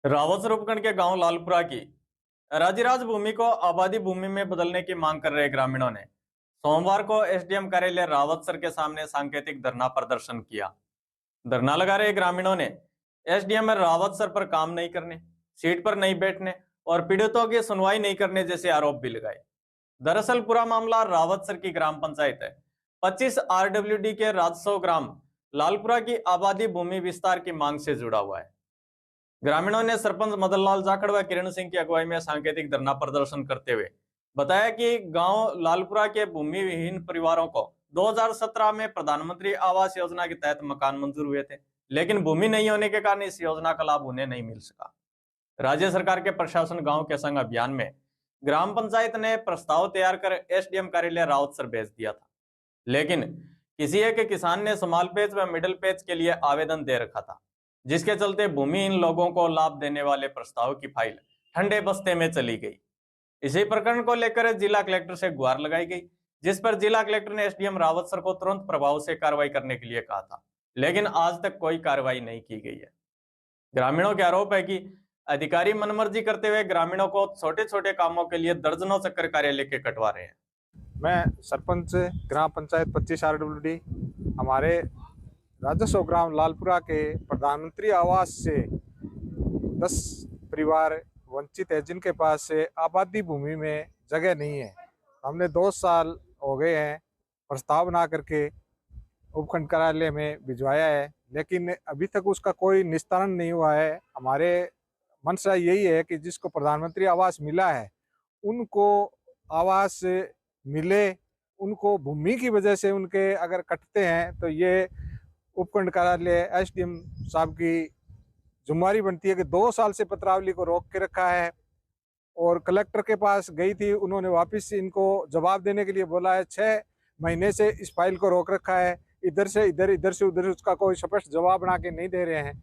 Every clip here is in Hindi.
रावतसर उपखंड के गांव लालपुरा की राजीराज भूमि को आबादी भूमि में बदलने की मांग कर रहे ग्रामीणों ने सोमवार को एसडीएम कार्यालय रावतसर के सामने सांकेतिक धरना प्रदर्शन किया। धरना लगा रहे ग्रामीणों ने एसडीएम रावतसर पर काम नहीं करने, सीट पर नहीं बैठने और पीड़ितों की सुनवाई नहीं करने जैसे आरोप भी लगाए। दरअसल पूरा मामला रावतसर की ग्राम पंचायत है 25 आरडब्ल्यूडी के राजसो ग्राम लालपुरा की आबादी भूमि विस्तार की मांग से जुड़ा हुआ है। ग्रामीणों ने सरपंच मदन लाल जाखड़ व किरण सिंह की अगुवाई में सांकेतिक धरना प्रदर्शन करते हुए बताया कि गांव लालपुरा के भूमि विहीन परिवारों को 2017 में प्रधानमंत्री आवास योजना के तहत मकान मंजूर हुए थे, लेकिन भूमि नहीं होने के कारण इस योजना का लाभ उन्हें नहीं मिल सका। राज्य सरकार के प्रशासन गांव के संग अभियान में ग्राम पंचायत ने प्रस्ताव तैयार कर एसडीएम कार्यालय रावतसर भेज दिया था, लेकिन किसी एक किसान ने समाल पेज व मिडिल पेज के लिए आवेदन दे रखा था, जिसके चलते भूमिहीन लोगों को लाभ देने वाले प्रस्ताव की फाइल ठंडे बस्ते में चली गई। इसी प्रकरण को लेकर जिला कलेक्टर से गुहार लगाई गई, जिस पर जिला कलेक्टर ने एसडीएम रावतसर को तुरंत प्रभाव से कार्रवाई करने के लिए कहा था, लेकिन आज तक कोई कार्रवाई नहीं की गई है। ग्रामीणों के आरोप है कि अधिकारी मनमर्जी करते हुए ग्रामीणों को छोटे छोटे कामों के लिए दर्जनों चक्कर कार्यालय के कटवा रहे हैं। मैं सरपंच ग्राम पंचायत 25 आरडब्ल्यूडी हमारे राजस्व ग्राम लालपुरा के प्रधानमंत्री आवास से 10 परिवार वंचित है, जिनके पास से आबादी भूमि में जगह नहीं है। हमने 2 साल हो गए हैं प्रस्ताव बना करके उपखंड कार्यालय में भिजवाया है, लेकिन अभी तक उसका कोई निस्तारण नहीं हुआ है। हमारे मंशा यही है कि जिसको प्रधानमंत्री आवास मिला है उनको आवास मिले। उनको भूमि की वजह से उनके अगर कटते हैं तो ये उपखंड कार्यालय एसडीएम साहब की जिम्मेदारी बनती है कि 2 साल से पत्रावली को रोक के रखा है और कलेक्टर के पास गई थी, उन्होंने वापस इनको जवाब देने के लिए बोला है। 6 महीने से इस फाइल को रोक रखा है, इधर से इधर, इधर से उधर, उसका कोई स्पष्ट जवाब बना के नहीं दे रहे हैं।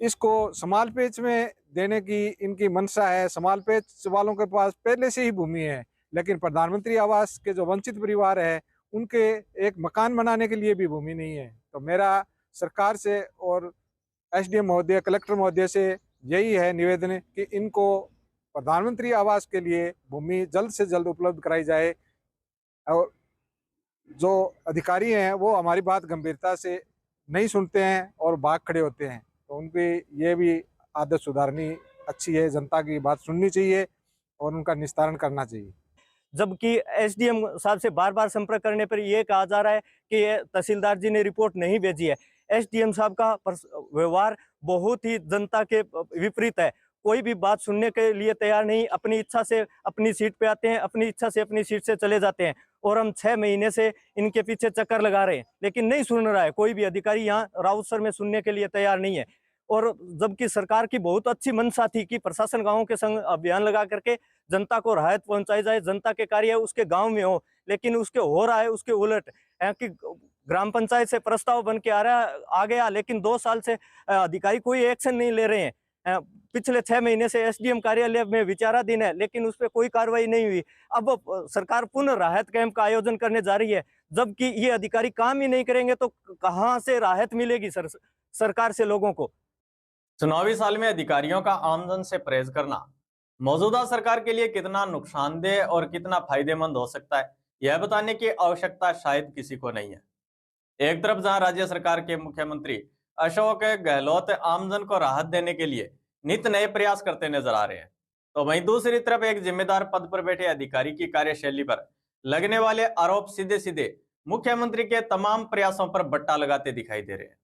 इसको समाल पेच में देने की इनकी मंशा है। समाल पेच वालों के पास पहले से ही भूमि है, लेकिन प्रधानमंत्री आवास के जो वंचित परिवार है उनके एक मकान बनाने के लिए भी भूमि नहीं है। तो मेरा सरकार से और एसडीएम महोदय, कलेक्टर महोदय से यही है निवेदन कि इनको प्रधानमंत्री आवास के लिए भूमि जल्द से जल्द उपलब्ध कराई जाए। और जो अधिकारी हैं वो हमारी बात गंभीरता से नहीं सुनते हैं और भाग खड़े होते हैं, तो उनकी ये भी आदत सुधारनी अच्छी है। जनता की बात सुननी चाहिए और उनका निस्तारण करना चाहिए। जबकि एसडीएम साहब से बार बार संपर्क करने पर यह कहा जा रहा है कि ये तहसीलदार जी ने रिपोर्ट नहीं भेजी है। एसडीएम साहब का व्यवहार बहुत ही जनता के विपरीत है। कोई भी बात सुनने के लिए तैयार नहीं, अपनी इच्छा से अपनी सीट पे आते हैं, अपनी इच्छा से अपनी सीट से चले जाते हैं। और हम 6 महीने से इनके पीछे चक्कर लगा रहे हैं, लेकिन नहीं सुन रहा है। कोई भी अधिकारी यहाँ रावतसर में सुनने के लिए तैयार नहीं है। और जबकि सरकार की बहुत अच्छी मंशा थी कि प्रशासन गांवों के संग अभियान लगा करके जनता को राहत पहुंचाई जाए, जनता के कार्य उसके गांव में हो, लेकिन उसके हो रहा है उसके उलट है कि ग्राम पंचायत से प्रस्ताव बन के आ गया, लेकिन 2 साल से अधिकारी कोई एक्शन नहीं ले रहे हैं। पिछले 6 महीने से एसडीएम कार्यालय में विचाराधीन है, लेकिन उस पर कोई कार्रवाई नहीं हुई। अब सरकार पुनः राहत कैंप का आयोजन करने जा रही है, जबकि ये अधिकारी काम ही नहीं करेंगे तो कहाँ से राहत मिलेगी सरकार से लोगों को। चुनावी साल में अधिकारियों का आमजन से परहेज करना मौजूदा सरकार के लिए कितना नुकसानदेह और कितना फायदेमंद हो सकता है, यह बताने की आवश्यकता शायद किसी को नहीं है। एक तरफ जहां राज्य सरकार के मुख्यमंत्री अशोक गहलोत आमजन को राहत देने के लिए नित नए प्रयास करते नजर आ रहे हैं, तो वहीं दूसरी तरफ एक जिम्मेदार पद पर बैठे अधिकारी की कार्यशैली पर लगने वाले आरोप सीधे सीधे मुख्यमंत्री के तमाम प्रयासों पर बट्टा लगाते दिखाई दे रहे हैं।